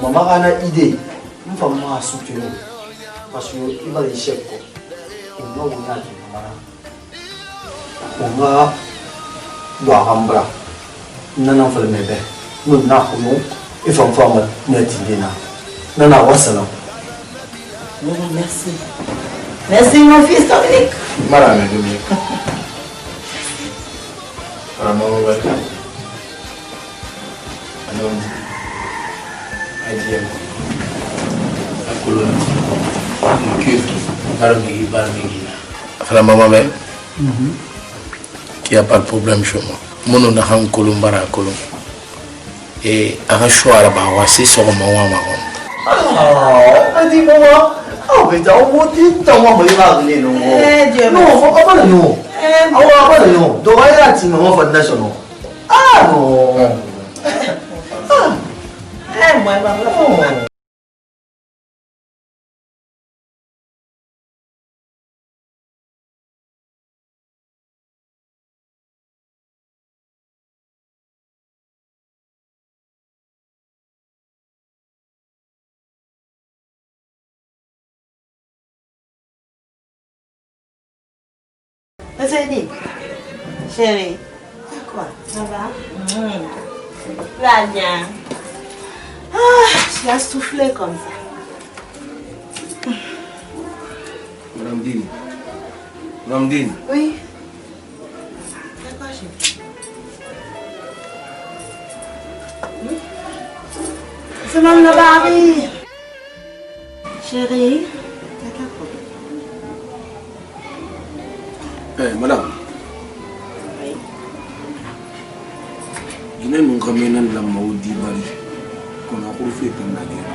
maman a une idée. Nous sommes à soutenir. Parce qu'il va les chefs. Il va vous dire on va doit rembra. Non, non, faut le mettre. Nous n'avons il faut former notre idée. Non, non, wassalam. Merci. Merci mon fils Dominique. Madame Dominique. Maman, welcome. Adieu. Maman, qui a pas de problème chez moi. Mon nom est Colombara Colomb. Et un choix là-bas, c'est sur mon maman. Ah, dis moi. Ah, mais t'as oublié de t'envoyer ma maman, non? Non, pas le nom. Ah, pas le nom. Donc, il y a un petit moment pour national. Ah, non. Ah, moi, maman. Vas-y, chérie. Quoi? Ça va? Va bien. Ah, je l'ai soufflé comme ça. Madame Dine. Madame Dine. Oui. C'est quoi, chérie? C'est mon mari. Chérie. Madame. Oui. Je n'ai pas ramené la maudite Bali. Qu'on a refait comme la guerre.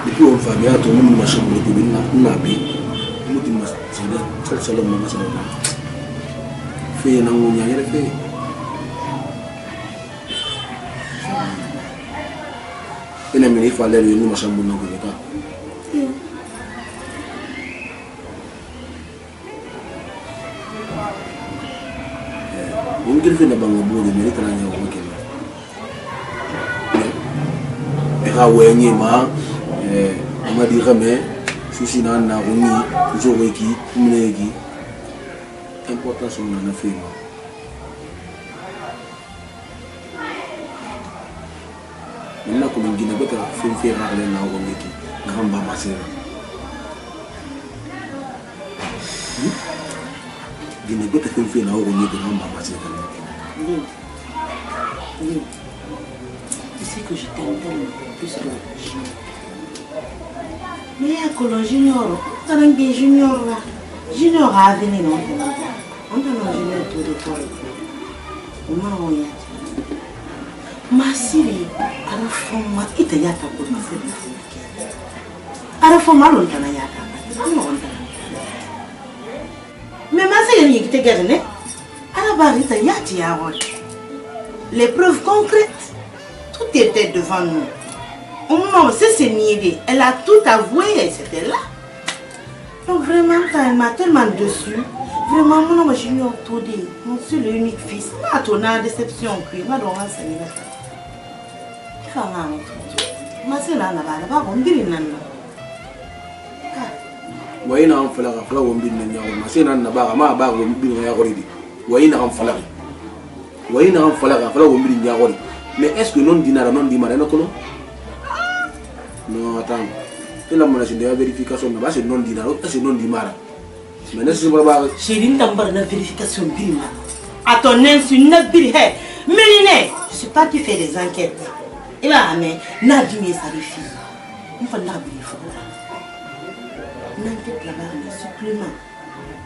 Depuis on fait bien, tout le monde m'a chambre de bien, n'a pas. Nous dit c'est ça le moment ça. Fait na on y a fait. Il fallait le nous machin bon non pas. On fait na bango bo de mérite na nyawo makela. Era wenye ma on m'a dit mais souci na na roni toujours weki mnegi importance on a fait. Maintenant, comme il y a des gens qui font des choses, tu sais que je t'aime tellement plus que Junior. Mais il y a Junior, tu as un Junior là. Junior a venu non. On a un Junior tout de toi. On m'a envoyé. Ma siri, arafoma ita yata ko ma siri. Arafoma lonta na yata. Mais ma siri ni kite gerne. Araba ita yati ya won. Les preuves concrètes, tout était devant nous. Non, c'est nié. Elle a tout avoué, c'était là. Donc vraiment, elle m'a tellement dessus. Vraiment, mon nom est Junior Todé, mon seul et unique fils. Ma tonna déception, ma doit renseigner. Masela na bala ba ngombiri nanna wayna am fala fala ngombiri nanna masela na ba ma ba ngombiri ya goridi wayna am fala fala ngombiri ya goridi mais est-ce que non dinara non dimara na kono non attends et la monnaie de vérification na ba c'est non dinara c'est non dimara mais n'est-ce pas chérie ndambar na vérification birima à ton insu na biri he méliné je sais pas qui fait des enquêtes. Et là, mais Nadine ça les filles. Il faut l'habiller. N'enquête là-bas, un supplément.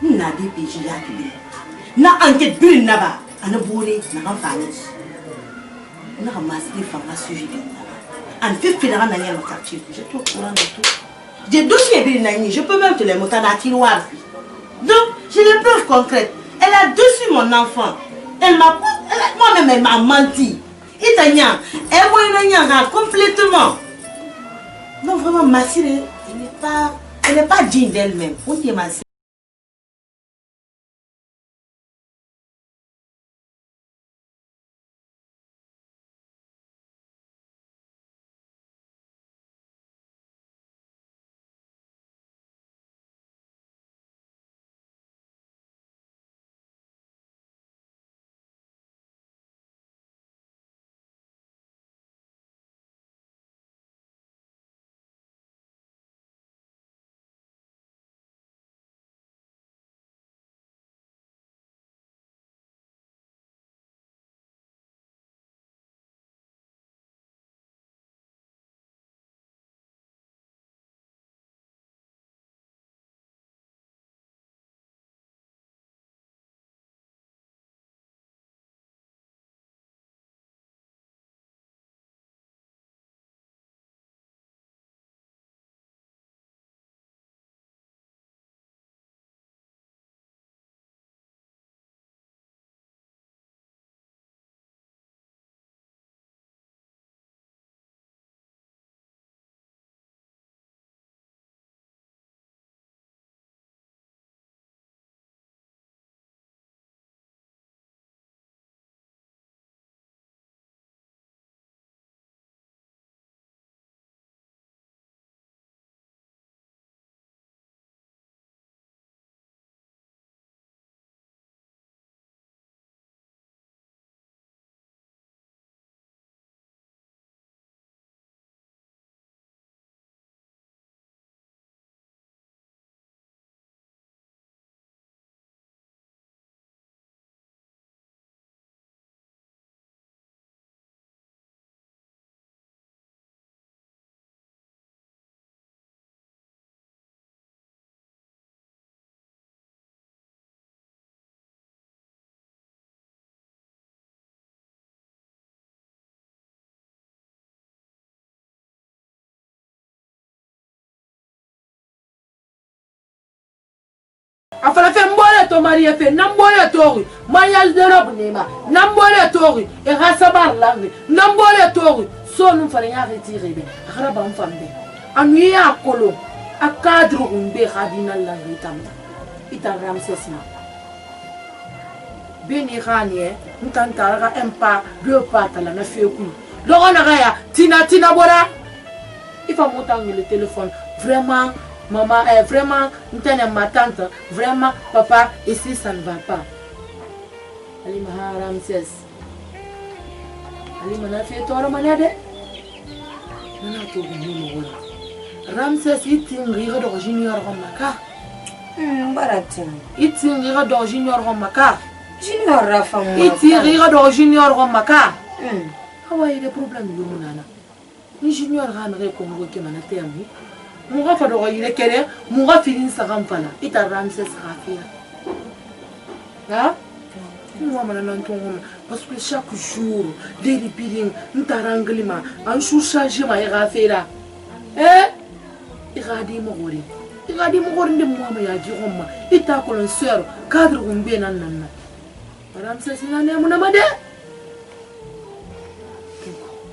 Nous n'avons pas de PJ à na enquête brûle là-bas. On a bourré, on a enfant. On a ramassé les femmes à suivi. On fait fédéral dans le quartier. Je suis au courant de tout. J'ai dossier brûle, je peux même te les monter à tiroir. Donc, j'ai les preuves concrètes. Elle a dessus mon enfant. Elle m'a moi-même, elle m'a menti. Elle m'a complètement. Non, vraiment, ma sœur, elle n'est pas digne d'elle-même. On dit ma sœur. afala fe mbole to maria fe nambole tori mayal de robnema nambole tori e rasabar langue nambole tori so nous fallait ya retirer be akara ba mfambe anu ya kolo a cadre umbe khadina langue tamta ita Ramsès ma beni ranie ntanta ra empa deux pattes la na fe ku logona ga ya tina bora il faut monter le téléphone vraiment maman vraiment ma tante vraiment papa ici ça ne va pas ali ma Ramsès ali mana fe toro manade nana to bunu wala Ramsès itingira do junior maka baratin itingira do junior maka junior rafa mo itingira do junior maka hawa ile problème yo munana ni junior ganre ko ngo ke manate amu muga fa do ile kere muga filin sa gamfala ita Ramsès rafia ha moi maintenant parce que chaque jour des repeating ntaranglima un jour changer ma rafera iradi mo gori de moi ya jiroma ita ko sœur cadre umbe nan Ramsès nane muna made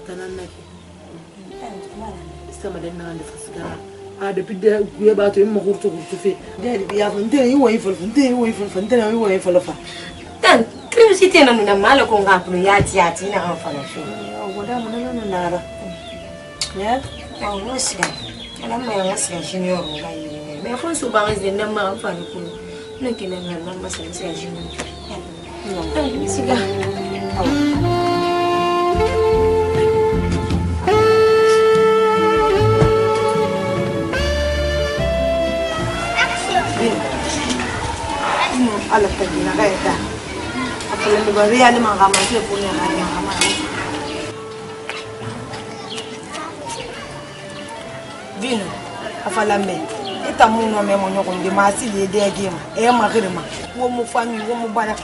tanana sama den nan de fasgara depuis de guye ba to mo gurtu fe de biya fante yi wo ifol fante na wo ifol fa tan curiosité na nuna mala ko ngapno yati na afala fe wala mun nara ya oh siga ala ma siga junior ga yi mais fon so ba ngez na ma afala ko na kina na ma siga junior siga ala pagina gaita apala ni baria ni mangama se punya hanya kama vino afala me ita muno me monyo ko ndi masili de gema e magrima wo mu fami wo mu bala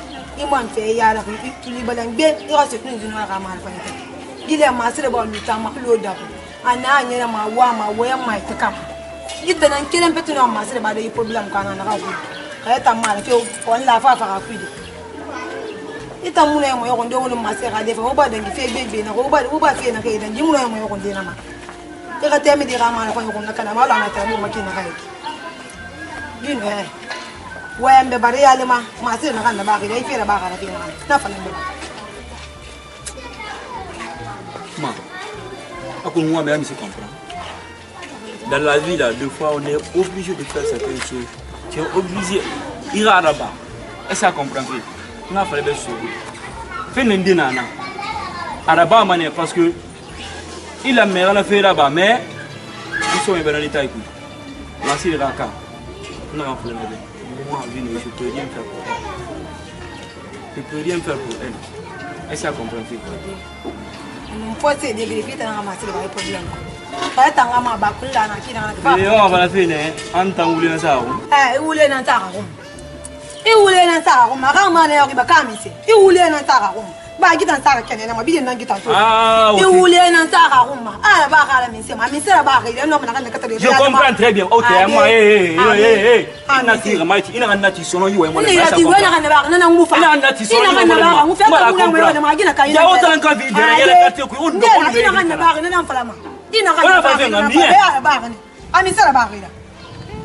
iman fe ya la tuli balan be ira se tun zino kama alfa ita gile masire ba lu ta maklo da ana anya ma wa ma wo ya mai ta kama ita nan kiran petuna masire ba da problem kana na ka eta mala ke on la fa fa kwidi ita muna mo yoko ndo wulu masera defa o ba dangi fe bebe na o ba fe na ke dangi muna mo yoko ndena ma ke ka teme di rama ko yoko na kana mala na ta mo makina kai dino wembe bari yale ma masera na kana ba ke dai fe na ba ka fe na fa na ma akon moi mais se comprend dans la vie là deux fois on est obligé de faire certaines choses. Tu es obligé ir à là-bas. Et ça comprend plus. On a fait des choses. Fait l'indéna. À là-bas, parce que il a meilleur à faire là-bas, mais ils sont bien en état. Là, c'est le raka. On a fait le moi, je ne peux rien faire pour elle. Je ne peux rien faire pour elle. Et ça comprend plus. Il faut se développer dans la matière de problème. Pas tant ma bakula na kina na. Mais on va la faire né. En tant que les ça. Ule na ntaka rum. Ule na ntaka rum. Maka mana yo ba kamise. Ule na ntaka rum. Ba gitan ntaka kene na mabidi na gitan to. Ule na ntaka rum. Ba kala mise ma mise ba ka ile no na kana katare. Je comprends très bien. OK, moi ina tira mai ina na ti sono yiwe mo na sa. Ina ina kana ba na ngufa. Ina na ti sono yiwe mo na. Ngufa ka mo na ma gina ka ina. Ya otran ka video ya ka te ku undo ko. Ina kana ba na falama. Ina kana ba na. Ami sala ba ka.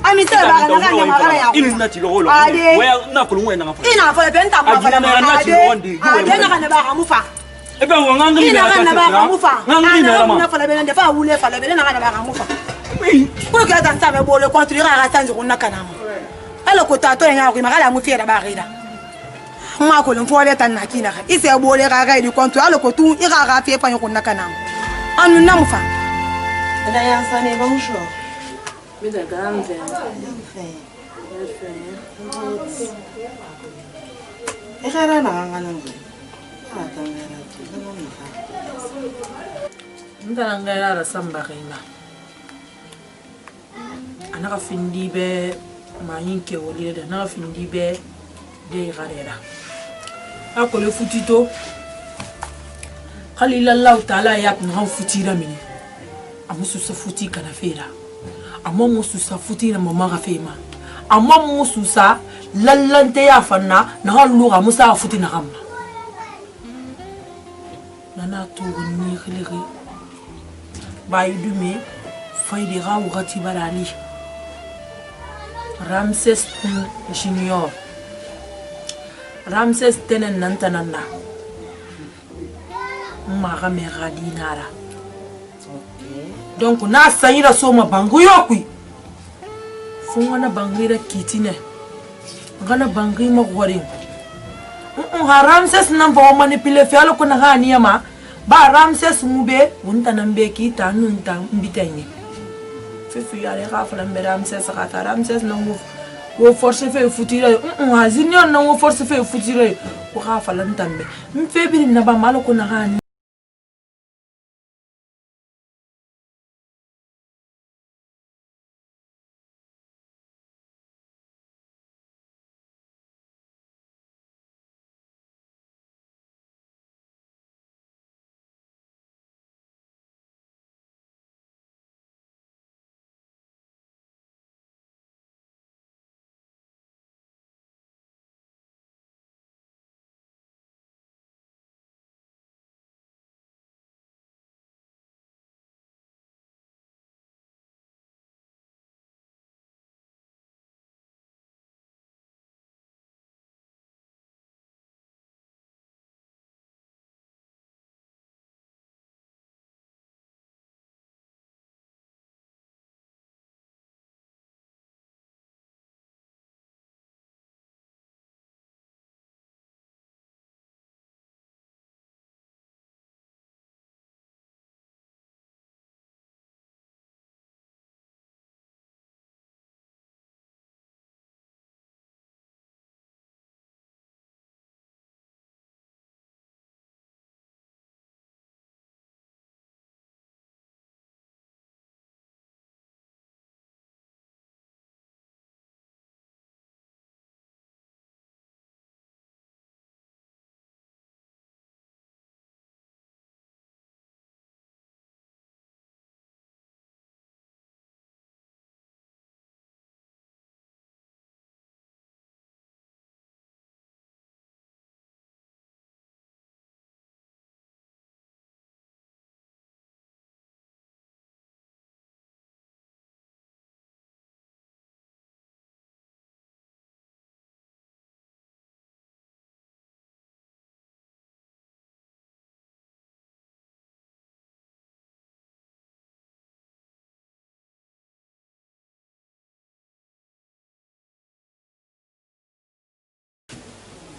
Ami sala ba na kana magana ya. Ina na ti lo lo. We na ko lo na fa. Ina fa be nta ma fa. Na ti lo ndi. Ina kana ba ka mufa. Ebe wo ngangli na kana ba ka mufa. Na fa la be na fa wule fa la be na kana ba ka mufa. Pour que dans ça me bolo construire à ratanzo ko na kana. Alors ko ta to nya ko magala mu fiera ba rida. Ma ko lo fo le tan na kina. Ise bolo ga ga di construire alors ko tu ira ga fi fa ko na kana. Anu na mufa. Da ya sane bonjour. Mais da grande. Era na ngana. Ndangala ra samba kaina. Anaka findi be mayinke woli da na findi be de garera. Akole futito. Khalila Allah taala yak na futira mini. Amusu sa futi kana fera. Amma musu sa futi na mama ga fema. Amma musu sa lallante ya fanna na halluga musa futi na gamma nana to ni khili bayi dume faydi ga wati barani Ramses Junior Ramses tenen nantanana maga me gadinara donc na sayira soma bangu yokui fungana bangira kitine ngana bangi ma gorin Ramses nan ba manipule fialo kuna hani ma ba Ramses mube wunta nambe kita nunta mbitenye fifi yale rafala mbe Ramses kata Ramses nan wo force fe futire hazinion nan wo force fe futire ko rafala ntambe mfebiri na ba malo kuna hani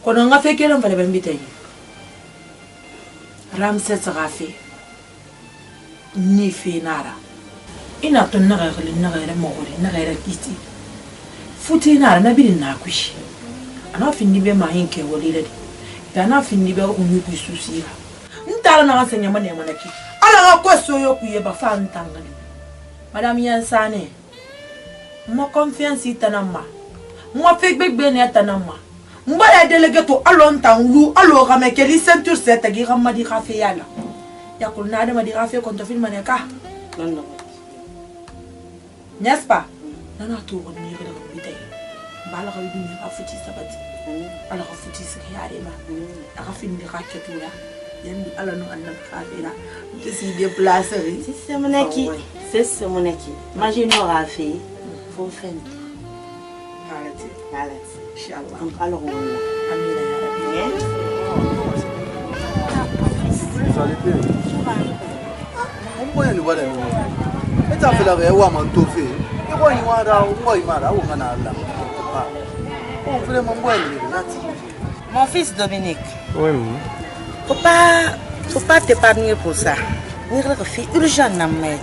kono nga fe kelen fale bambite Ramses gafe ni fe nara ina ton na gele mogore na gele kiti futi nara na bi na kushi ana finni be ma hinke wolile da na finni be unu ku susira ntara na gasenya mane manaki ala ga kweso yo ku ye ba fa ntangani madam yansane mo confiance itanama mo fe gbegbe ne atanama mbala délégué to alon tanglu alo ramekeli ceinture set gi ramadi khafe yala yakul na de madi khafe kon to film ne ka non n'est-ce pas nana to on ni ko bitay bala ko dum ka futi sabati ala ko futi se yaare ma aka fin di khaketu ya yandi ala no annab khafe la te si déplacer c'est ce monaki imagine aura fait faut faire Alex Inshallah. Alors, Amina ya Rabbi. Moya ni wale no. Eta fela ga wa man to fe. E ko ni wa da ngo imara wo kana Allah. On fait mon boy ni lati. Mon fils Dominique. Oui, maman. Faut pas t'épargner pour ça. Ni re fi urgent na mec.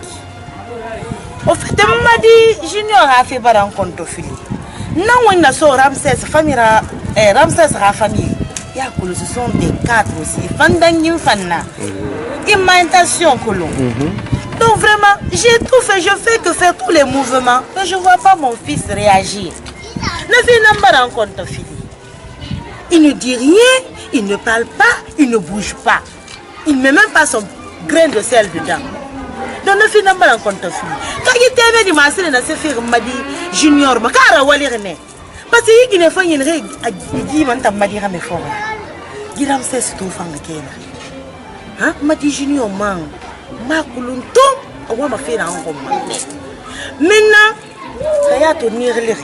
Au fait, m'a dit Junior a fait ba rencontre fili. Non, on a so Ramses, famille Ramses, la famille. Il y a que ce sont des quatre aussi. Fandangim Fanna. Imitation Colon. Donc vraiment, j'ai tout fait, je fais que faire tous les mouvements. Mais je ne vois pas mon fils réagir. Ne viens pas rencontrer fille. Il ne dit rien, il ne parle pas, il ne bouge pas. Il ne met même pas son grain de sel dedans. Donc ne viens pas rencontrer fille. Quand il était venu, ma sœur n'a pas fait Junior, ma cara wali rené. Parce que il ne faut rien dire man madira me fort. Giram c'est tout fang kena. Hein madi junior man. Ma kulunto on va faire un roman. Maintenant ça y a tenir les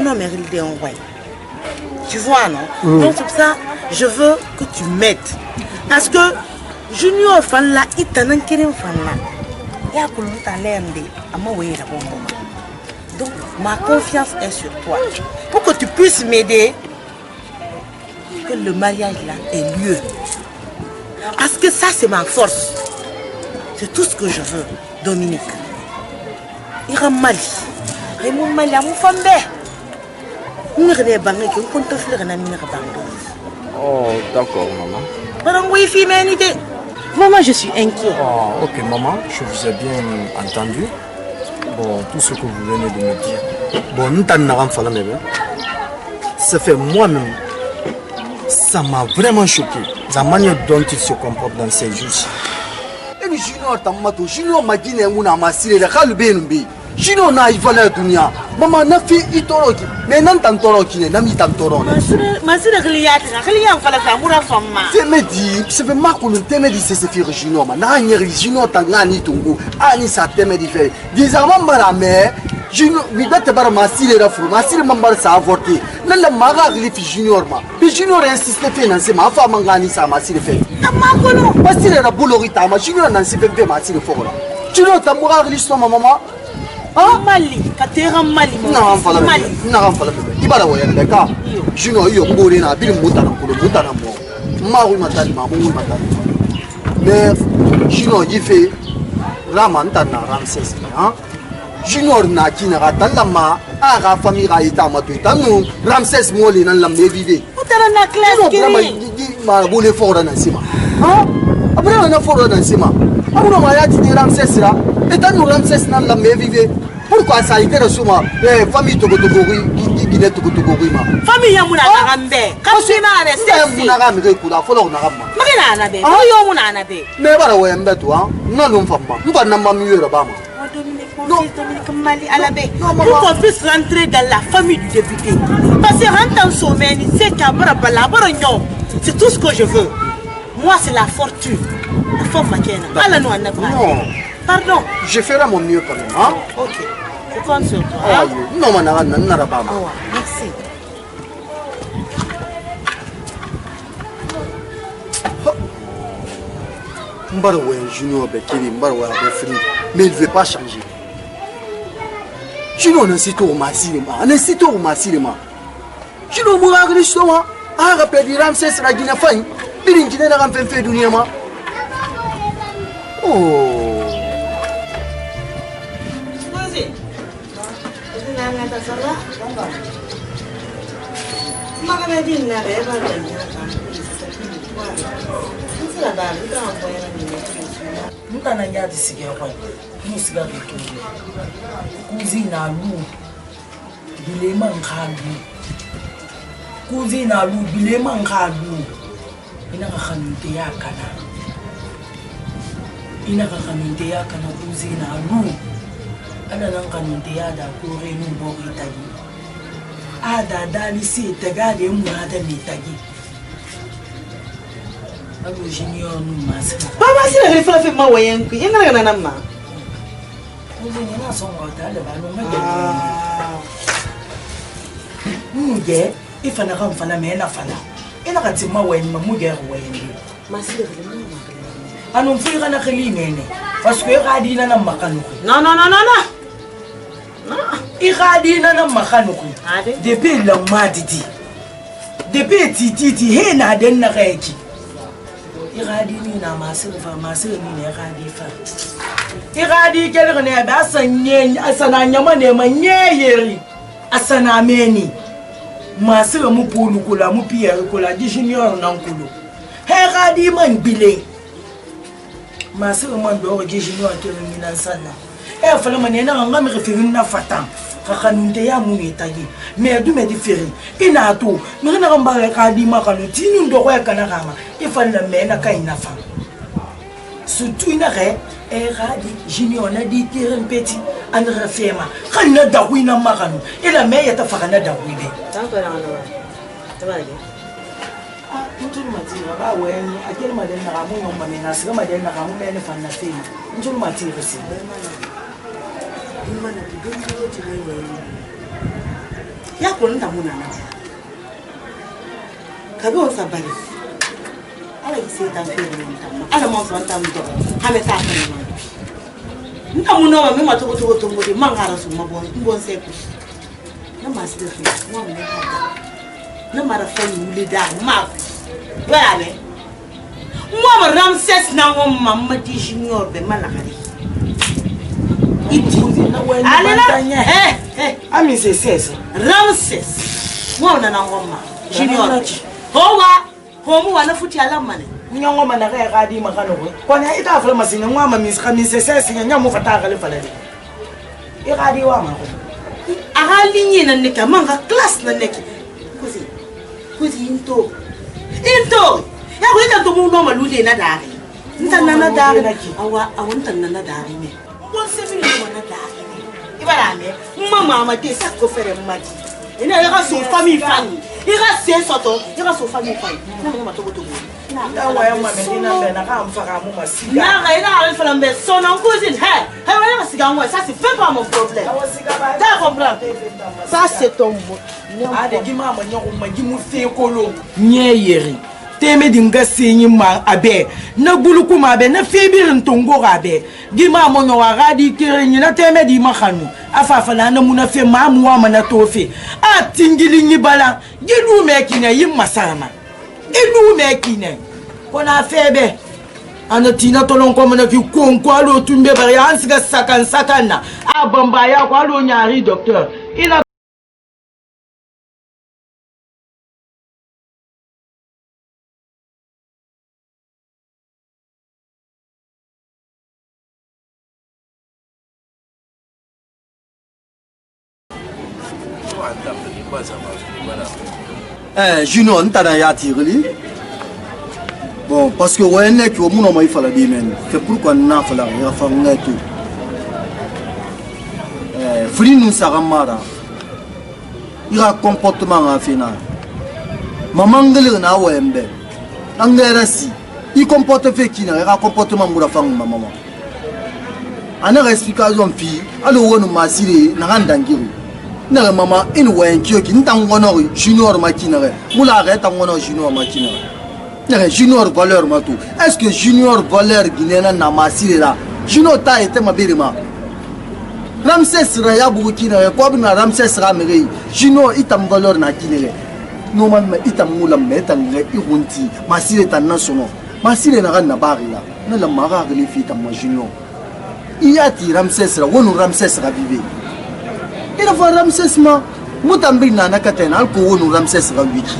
mon mérite de envoyer. Tu vois non? Donc c'est pour ça je veux que tu m'aides. Parce que junior fan là il t'en a fan là. Ya kulunta lembe ama wera bombo. Donc ma confiance est sur toi. Pour que tu puisses m'aider, que le mariage là ait lieu. Parce que ça c'est ma force. C'est tout ce que je veux, Dominique. Il y a Mali. Il y a Mali, il y a Mali. Oh, d'accord, maman. Maman, je suis inquiet. Oh, ok, maman, je vous ai bien entendu. Bon, tout ce que vous venez de me dire. Bon, nous t'en ça fait moi-même, ça m'a vraiment choqué. La manière dont il se comporte dans ces jours-ci. Et Junior Tamato, Junior Magine Mouna Massile, la Kalbenbi. Junior na ivala dunia. Maman na fi itoroki. Mais nan tantoroki ne nami tantoro. Masira Kliat, Klian fala Samura Fama. C'est me dit, c'est vraiment qu'on t'aime dit c'est faire Junior. Na nyeri Junior tangani tungu. Ani sa t'aime dit faire. Disons marame. Junior, oui, bête par Massile la fou. Massile mambar sa avorté. Nan la maga fi Junior ma. Puis Junior insiste financer ma femme ngani sa Massile fait. Tamakolo. Massile la boulorita ma Junior nansi pe Massile fort là. Junior tamura l'histoire maman. Ah Mali, katera Mali. Non, voilà. Non, voilà. Ibara wayende ka. Junior yo ngori na bili mutana kulo mutana mo. Mawi matali ma mu matali. Mais Junior y fait Ramanta na Ramses hein. Junior na kina gatalama aga famille ga ita matuita no Ramses moli nan lambe vive. Utara na classe kiri. Ma bole fora na sima. Hein? Abra na fora na sima. Abra ma ya ti Ramses ra. Et dans Ramses nan lambe vive. Pourquoi ça a été reçu ma famille Togotogori qui est Togotogori ma famille Yamuna Rambe Kasina reste Muna Rambe kula follow na Ramma Magana be yo muna na be me bara we mbeto ha non non famma mba na mama yero ba ma Dominique Mali à la baie pour qu'on puisse rentrer dans la famille du député parce que rentrer en sommet c'est qu'abra bala c'est tout ce que je veux moi c'est la fortune la forme makena ala no na pardon je ferai mon mieux quand même hein OK je compte sur toi hein? Non mana na rabama merci Mbarwe Junior Bekiri Mbarwe Befri mais il veut pas changer Junior ne sait au massima ne sait au massima Junior mo agri soma a rappelle Ramses la Guinée faille birin Guinée na rampe fait dunia ma oh Mutana nyadi sige kwa musiga bitu kuzina lu bilema ngadu kuzina lu bilema ngadu ina ka khamite yakana kuzina lu ana nan kanite ya da ko renu bo itagi ada dali si tagade mu ada mi tagi Abu Junior no mas. Papa si le fa ma wayen ku ina ngana nan ma. Kuzini na so ngota le ba no ma Muge ifana ka mfana me na fana. Ina ka timma wayen ma muge wayen. Masile le ma. Anu mfira na khili nene. Parce que radina na makanu. Non. Iradina na makanu. Depuis la madidi. Depuis titi he na den na reki. Iradini na masu ni ne radifa. Iradi kelre ne ba sanye asana nyama ne manyeyeri. Asana meni. Masu mu pulu kula mu pierre kula di junior nan kulu. He radi man bile. Masu man do ge junior kelre ni nan sana. E fala man na ngam referin na fatam. Kakanunte ya mu etagi. Mais du me différi. Ina to, me na ngamba ka di makano tinu ndo kwa kana kama. Ifalla me na kai na fam. Surtout ina re e radi junior na di terrain petit. andra fema khana da wina magano ila me ya tafakana da wibe tanko na wana tabaje njulu matira ba weni akeli madeni na gamu ngomba mina siga madeni na gamu mene fanna fema njulu matira si imana kidongo chiwe yako nda muna na kago sabali ala kiseta fema ntama ala mo so ntama ndo hame ta kana nta muna wa mema toko de mangara so mabon mbonse ku na master fe wa mo na mara fa yule da ma wala ne mo Ramses na wo mamma di junior be malakari iti na weni bantanya ami ses Ramses mo na ngoma junior ho mu wana futi alamane nyongo mana ga di magano ko kona ita afla masina ngwa mis khamise ses nya mo fata ga le falale e ga di wa ma ko aga linye na nika manga class na neki kuzi into ya ko ita to mu no malude na dare ntanna na dare awa ntanna na dare me bon se mi no na dare ibara me mama te sakko fere mati ina ya ga so famille fani ira se soto ira so famille fani na mo to na wa ya mama dina be na ka mfaka mu masiga na ga ina ala fala mbe so na cousine he wa ya masiga ngwa ça c'est pas mon problème ça comprend ça c'est ton mot ade gima ma nyago ma gimu fe kolo nye yeri teme dinga senyi ma abe na buluku ma abe na febirin tongo abe gima mo nyo wa di kirenyi na teme di makhanu afafa na muna fe ma muwa mana tofe a tingili nyi bala gilu me kina yim masama elu me kina kona febe ana tina tolon ko mana ki konko alo tumbe bari ansiga sakana a bamba ya ko alo nyari docteur ina Junior, n'tana ya tireli. Bon, parce que ouais, n'est que au monde il fallait dire men. C'est pourquoi n'a fallait il a fait tout. Fri nous saramara. Il a comportement à final. Maman ngele na wembe. Angera si. Il comporte fait qui n'a, il a comportement pour la femme maman. Ana explication fille, alors on m'a siré na randangiru. Na mama in wen kioki ntan wono junior makinere mula reta wono junior makinere na junior valeur matu est-ce que junior valeur guinéen na masile la junior ta été mabirima Ramses ra ya bugu kinere ko bina Ramses ra mere junior itam valeur na kinere normalement itam mula meta nge ihunti masile tan nasono masile na na barila na la mara le fita ma junior iyati Ramses ra wono Ramses ra vive. Il a fait Ramses ma mutambi nana katena alko wonu Ramses wiki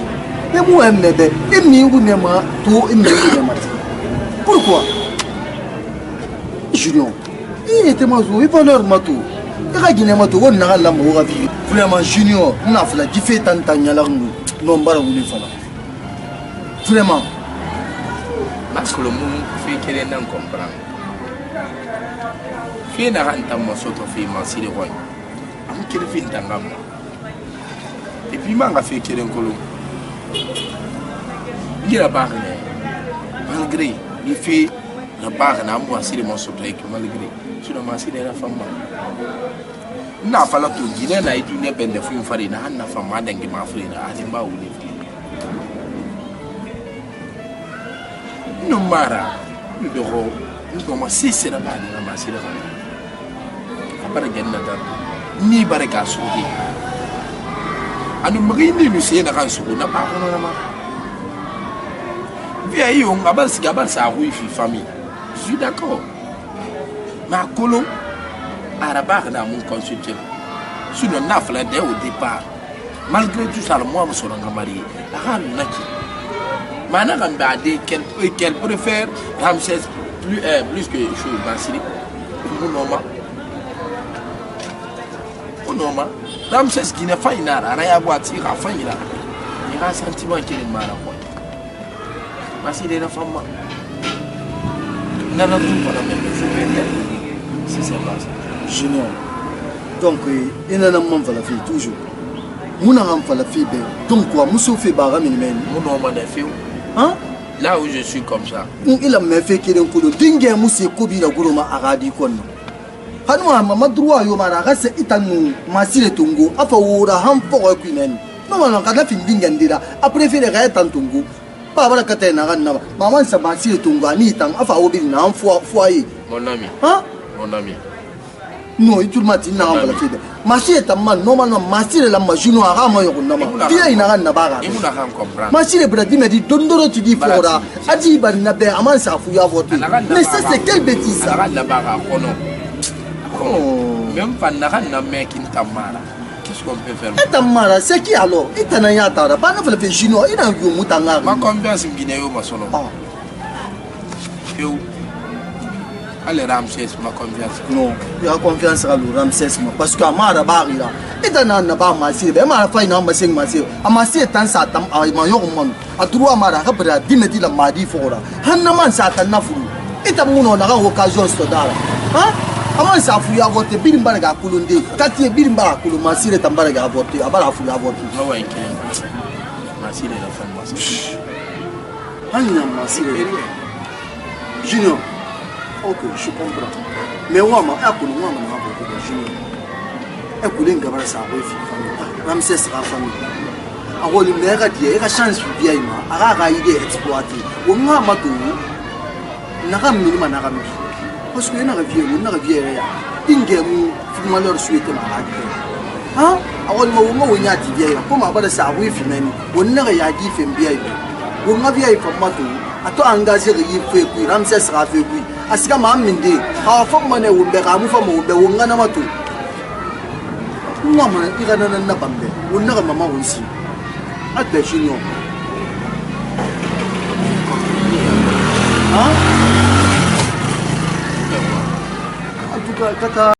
mais moi mebe et mi wunema tout et mi wunema pourquoi Junior il était mazou il valeur matou il a gagné matou on n'a la mo ravi vraiment Junior on a fait la diffé tantanya la non bara wuni fala vraiment parce que le monde fait qu'elle n'en comprend fait n'a rien à moi surtout fait merci de roi kele fin tangam et puis manga fait kelen kolo ngira barne malgré il fait la barne à moi si le mon soleil que malgré sur ma si la femme na fala to gine na itu ne bende fu fari na na femme dangi ma fri na azimba wuli no mara ni doro ni ko ma si sera ba na ma si la para genna da ni baraka suudi anu magi ni lu se na kan suudi na ba kono na ma via yo ngabal si gabal sa hui fi famille je suis d'accord ma kolo araba na mon consulter sur le nafla dès au départ malgré tout ça le moi me sera marié la ran naki mana kan ba de quel préfère Ramses plus que chose Basili pour normal normal Ramses qui ne fait rien à boîte il a fait il a un sentiment qui est mal à moi parce qu'il est la femme n'a pas tout pour la même c'est c'est pas Junior Donc, il y a un moment de la fille, toujours. Mon enfant fait la fille, donc quoi, Moussou fait barra minimum. Mon homme a fait. Hein? Là où je suis comme ça. Il a même fait qu'il y ait un coup de dingue, Moussé Kobi, la Gourma Aradi Kono. Hanwa, Mama Droit, Yomara, Rase Itanu, Massile Tungo, Afaoura, Ham for a queen. Non, on a fait une dingue, a préféré Rayatan Tungo. Papa Katana, Maman Samasile Tungo, Anitan, Afaobi, Nam foyer. Mon ami. Hein? Mon ami. Non, il tout le matin, n'a pas la fille. Machi est un man, normalement, Massi est la majino à Rama Yonama. Via in Aranabara. Il m'a compris. Massi est Brady m'a dit, Dondoro, tu dis Flora. Adi Barinabe, Aman Safouya voté. Mais ça, c'est quelle bêtise ça? Même pas Naran n'a mec qui t'amara. Qu'est-ce qu'on peut faire? Et Tamara, c'est qui alors? Et Tanayata, pas neuf le Gino, il a eu Moutanga. Ma confiance in Guinée, ma solo. Allez, Ramsès, ma confiance. Non, il a confiance à Ramsès, parce que Amara Barilla. Et Tanana Massi, Mara Fine Ambassing Massi, Amassi est un satam à Mayorman, à Trouamara, Rapra, Dimeti la Madi Fora, Hanaman Satan Nafu. Et à mon occasion Stodara. Hein? Aman Safouya voté, Bilimbaga Kulunde, Kati Bilimba Kulumassi et Tambaraga voté, Abarafuya voté. No one can. Massi de la femme. Anna Massi. Junior. Ok, je comprends. Mais moi, je suis un peu de junior. Je suis un peu de famille. Ramsès sera famille. Alors, le maire a dit, il y a chance de vieillir. Il y a idée exploiter. On a un peu de minimum. Parce que nous avons vieilli. Il y a un malheur souhaité. Hein? Alors, nous avons dit, comme on a dit, on a dit, on a vieilli comme moi. Ato engagé yi fait puis Ramsès sera fait puis asika ma minde ha fo mane wo be ga mu fo mo be wo ngana mato ngama igana na bambe wonna ga mama wonsi ate shinyo ha atuka kata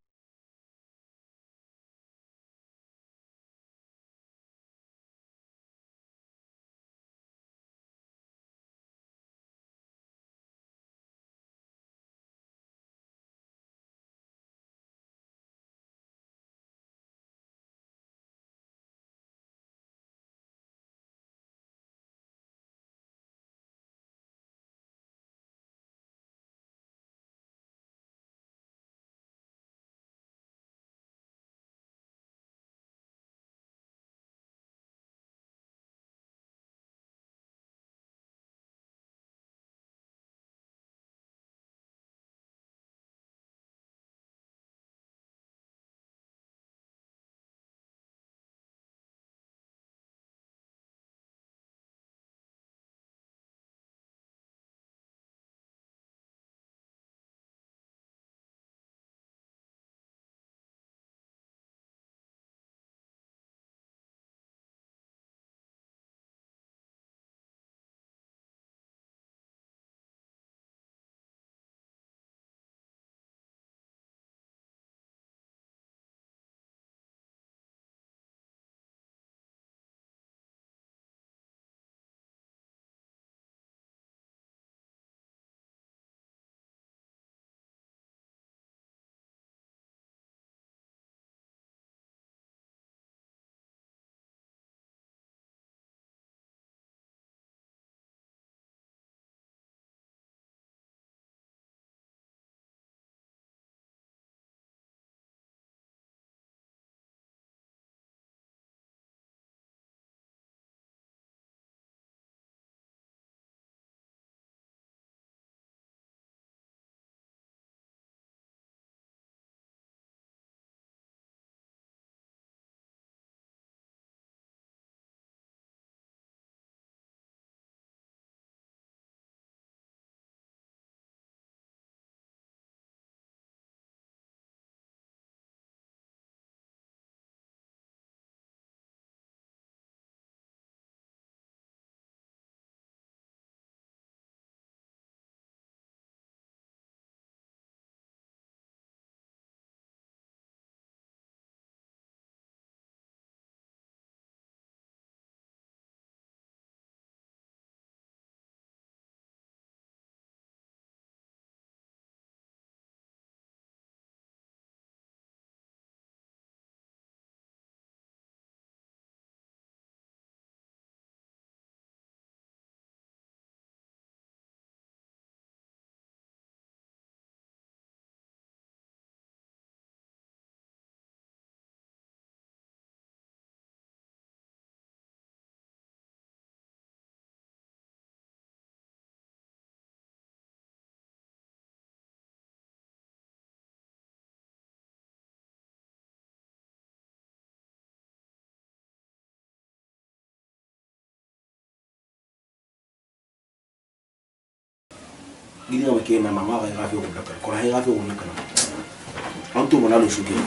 gini ga ke na mama ga ga fi ko da ko ha ga fi ko na kana an to mana lo shuke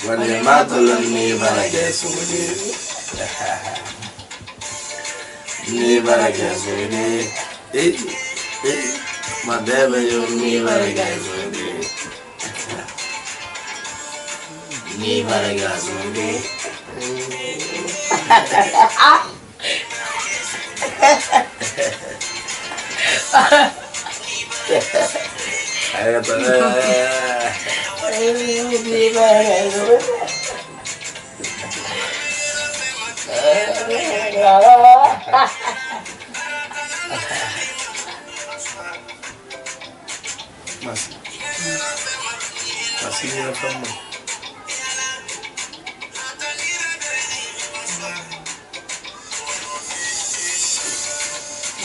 Wale matolo ni barake sudi ni barake sudi madebe yo ni barake sudi ni barake sudi ayo masih ya kamu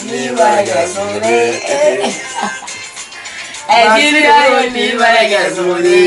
ni baraga sore ni baraga sore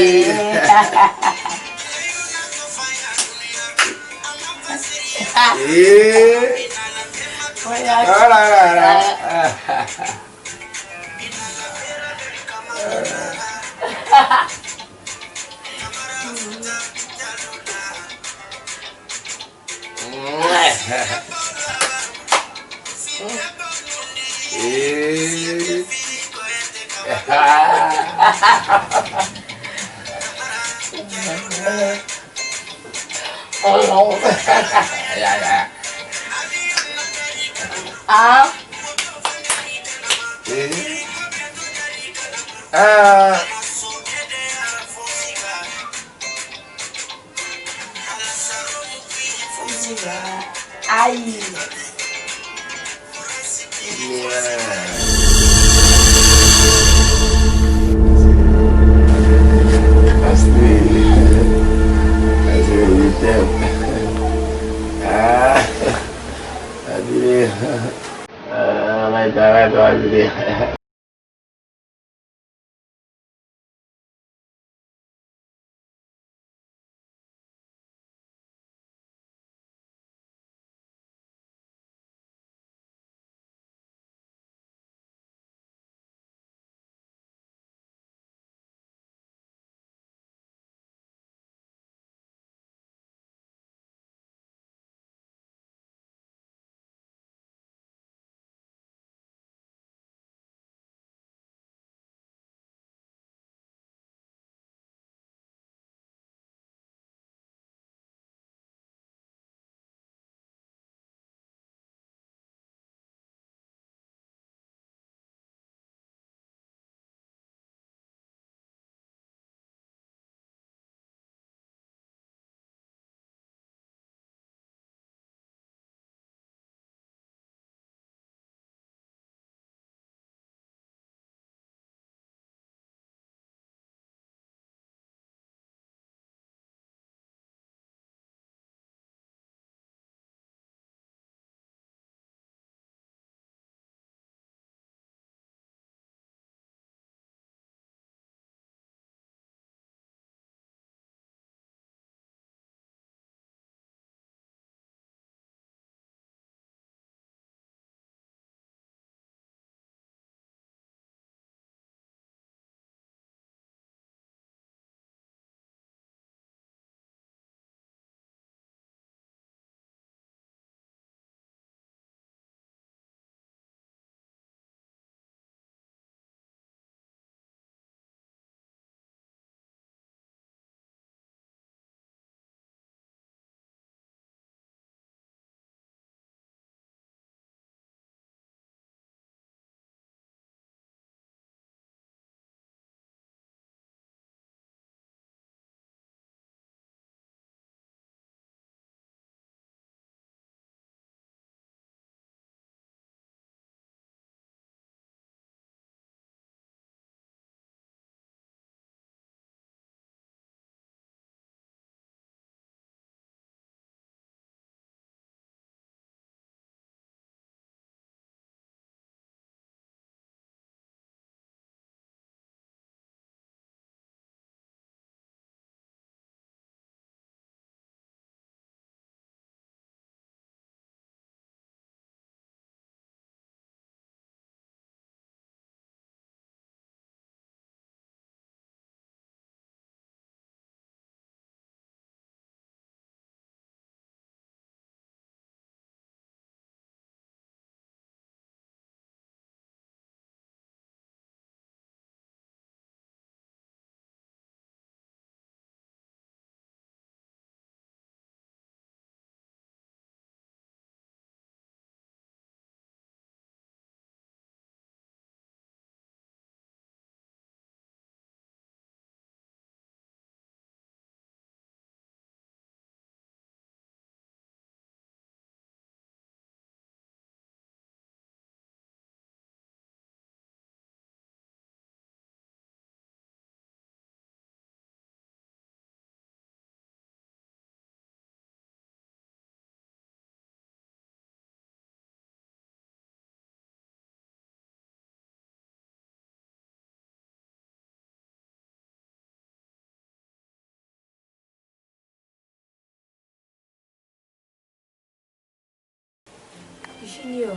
Junior.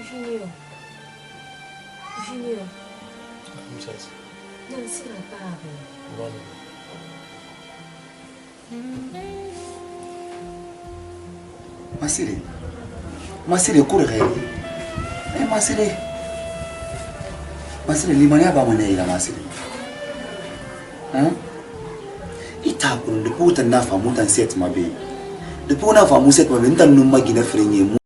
Junior. Junior. Non, c'est la part. Masire kurre. Masire limania ba mana ila masire. Ita kun de puta na famu tan set mabe. De puta na famu set mabe ntan numma gina frenye mu.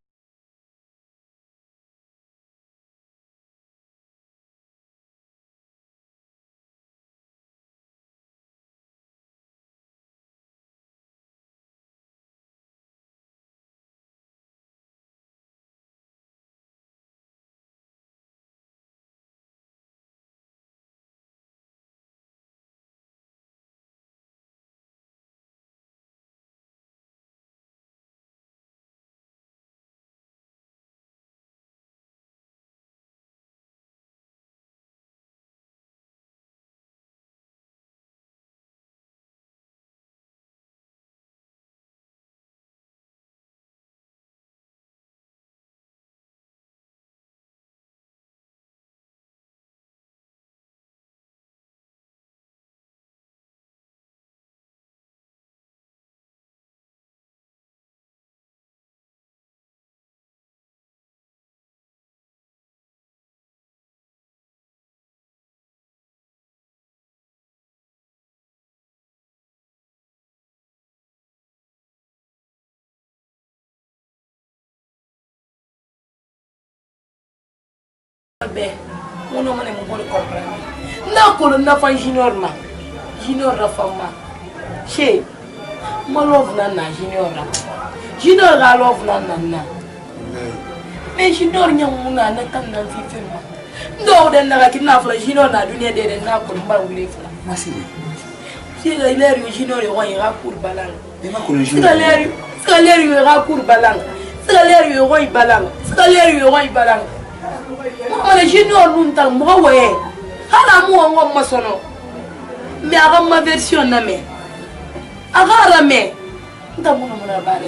Uno mane mo bol comprendre na ko na fa junior ma junior ra fama che mo love na junior ra love na mais junior nyam na kan na fi film ndo den na ki na fa junior na dunia de na ko mbar wule fa Masire. si la ilaire junior yo ya pour balang De ma ko junior. Scalaire yo ra pour balang scalaire yo balang scalaire yo balang Mama junior nunta mwawe hala mu ngo masono me aga ma version na me aga ra me nda mu na bari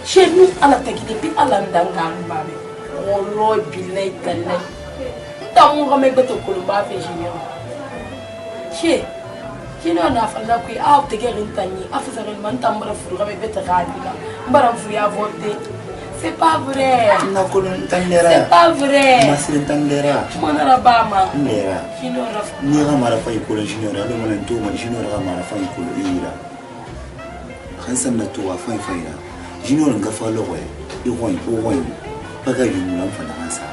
she nu ala tagide bi ala ndanga mbabe wolo bilay tale nda mu ga me beto ko ba fe junior she junior na fa na ku a te ge rintani afisa re man tambara furu ga me beto ga dila mbara furu ya voter. C'est pas vrai. C'est pas vrai. Masire tandera. Mana bama. Ndera. Junior. Ni ga mara fa ikolo junior alo mana to ma junior ga mara fa ikolo ira. Khansan na to wa fa ira. Junior nga fa lo we. I won. Paga yu mu lan fa na hansa.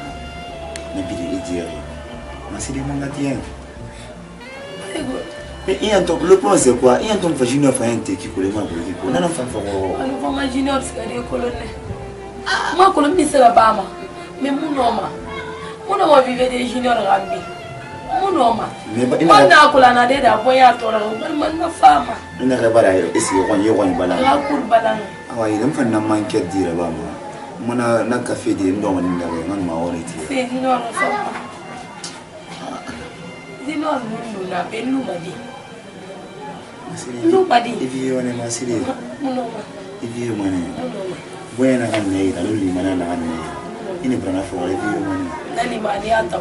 Na bi de ejere. Masire manga tien. Mais il y a le point c'est quoi? Il y a ton junior fa ente ki ko le ma ko ki ko. Na fa fa ko. Alo fa ma junior ska de colonne. Ma ko mi se la bama mais munoma vive de junior gambi munoma on na ko la na de da boya to ra man na fama ina ga bara esi won bala la kur balang awa idan fan nan man ke dira ba ma muna na cafe de ndo man da man ma wori ti se junior fama junior mundu na belu madi Nobody. If you want to masiri. Munoma. If you want to. Buena kan nei da luli mana na kan nei. Ini pernah for if you want. Nani mani ata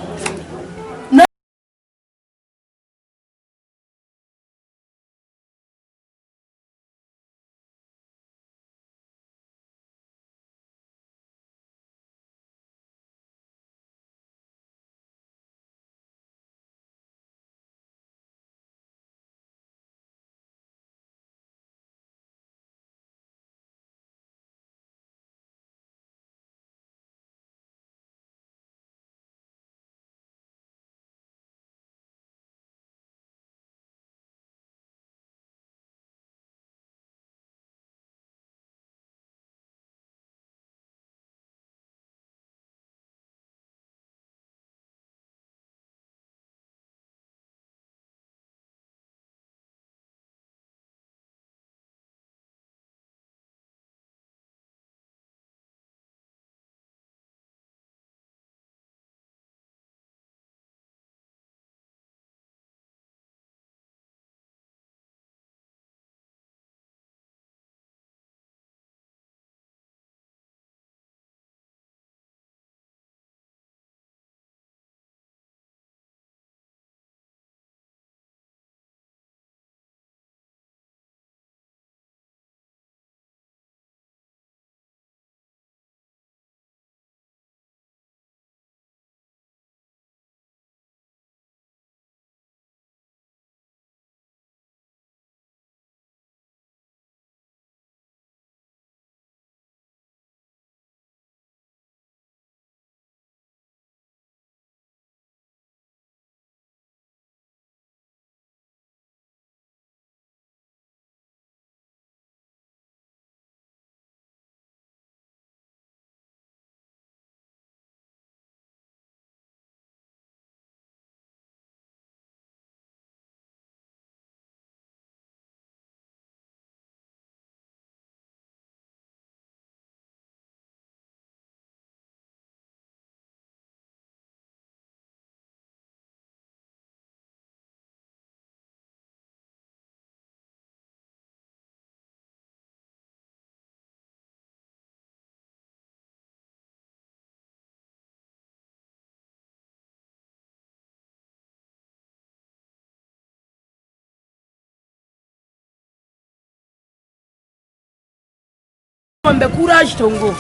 Mambe courage tongo.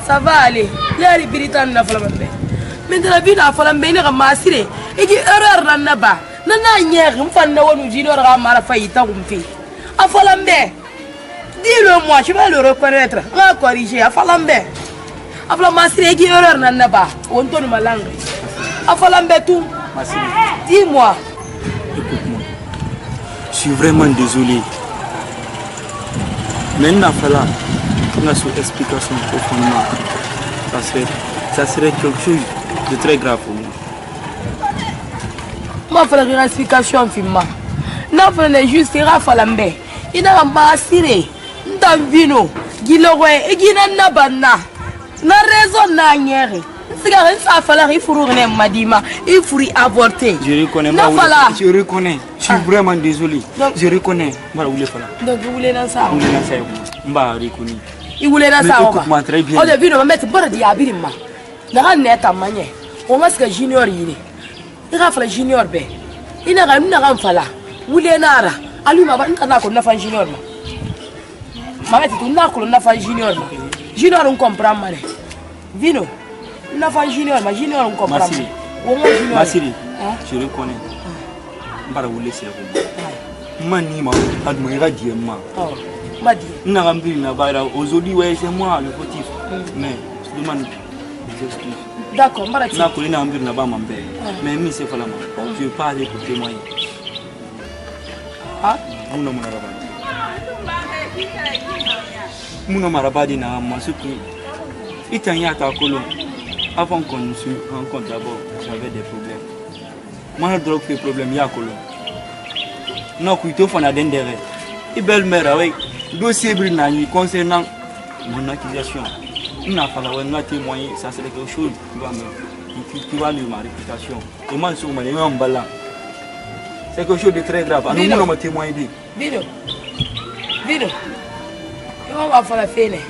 Ça va aller. Les Britanniques na fala mambe. Maintenant bi na fala mambe ni ma sire. Igi erreur na naba. Nana nyer mfanna wonu jino ra mara fayita umfi. A fala mambe. Dis-le-moi, je vais le reconnaître. On va corriger. A fala mambe. A fala ma sire igi erreur na naba. On tourne ma langue. A fala mambe tout. Dis-moi. Écoute-moi. Je suis vraiment désolé. Maintenant, on a une explication profondément. Ça serait quelque chose de très grave pour moi. Je vais faire une explication. Je vais faire juste Rafalambe. Il n'a pas assuré. Ndamvino. Gilowe. Et Ginana Bana. Na raison n'a rien. Ça fallait il faut revenir Madima. Il faut avorter. Je reconnais. Je reconnais. Je suis vraiment désolé. Je reconnais. Donc vous voulez dans ça. Il voulait dans ça. Écoute-moi très bien. On a vu nos mettre bord d'Abirima. N'a rien à manier. On va se que junior il est. Il a fait junior B. Il n'a rien fait là. Vous voulez nara. Allu m'a pas qu'on a fait junior. Ma mère tu n'as qu'on a fait junior. Junior on comprend mal. Vino. On a fait junior. Ma junior on comprend. Massiri. Je reconnais. Je vais vous laisser. Mani ma admira diema. Madi. N'arambi na bara aujourd'hui ouais c'est moi le fautif. Mais je demande des excuses. D'accord, Marati. Na kolina ambir na ba mambe. Mais mi c'est falama. Je veux pas aller pour témoigner. Ah? Muna marabadi na masuki. Itanya ta kolo. Avant qu'on se rencontre d'abord, j'avais des problèmes. Moi drogue fait problème ya kolo. Non, kuito fana dendere. Et belle-mère avec dossier brinani concernant mon accusation. Il n'a pas la témoigner, ça serait quelque chose qui va nuire ma réputation. Et moi, je suis en ballant. C'est quelque chose de très grave. Nous allons me témoigner. Vino. On va faire la fête.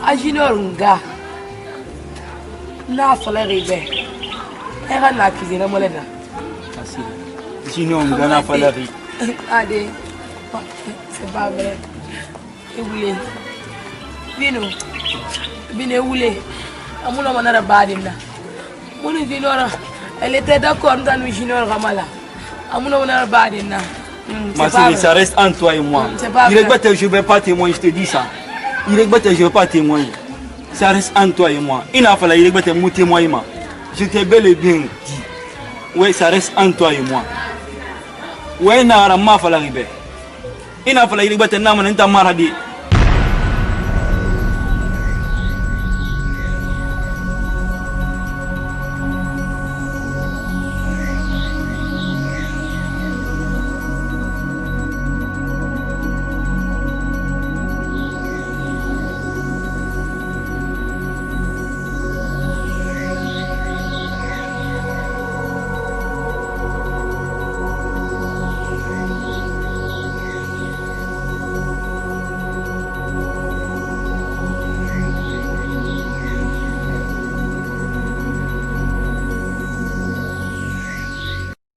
Agino Runga. N'a pas la rivière. Elle a la cuisine à Molena. Sinon, on n'a pas la vie. Allez, c'est pas vrai. Et vous voulez. Vino, vous voulez. À mon nom, on a la badine. Mon Vinora, elle était d'accord dans le junior Ramala. À mon nom, on a la badine. Ça reste entre toi et moi. Je ne vais pas témoigner, je te dis ça. Je ne vais pas témoigner. Ça reste entre toi et moi. Il n'a pas fallu me témoigner. Je t'ai bel et bien dit. Oui, ça reste entre toi et moi. Oui, il n'a pas fallu. Il n'a pas fallu que tu aies maradi.